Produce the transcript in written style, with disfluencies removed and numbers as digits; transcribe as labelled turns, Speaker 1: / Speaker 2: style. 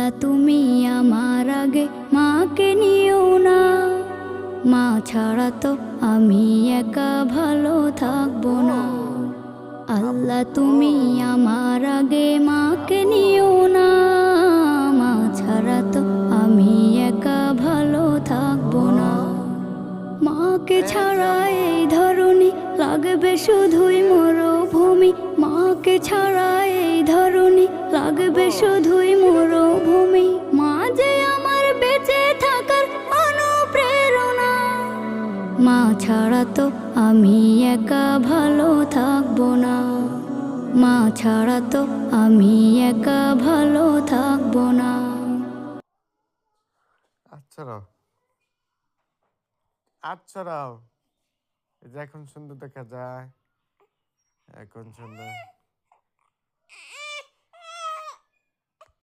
Speaker 1: আল্লাহ তুমি আমার আগে মাকে নিও না, মা ছাড়া তো আমি একা ভালো থাকবো না। আল্লাহ তুমি আমার আগে মাকে নিও না, মা ছাড়া তো আমি একা ভালো থাকবো না। মাকে ছাড়া এই ধরনী লাগবে শুধুই মরুভূমি, মাকে ছাড়া এই ধরনী লাগবে শুধুই মরুভূমি। মা যে আমার বেঁচে থাকার অনুপ্রেরণা, মা ছাড়া তো আমি একা ভালো থাকবো না, মা ছাড়া তো আমি একা ভালো থাকবো না।
Speaker 2: আচ্ছা আচ্ছা, এই যে এখন সুন্দর দেখা যায়, এখন সুন্দর।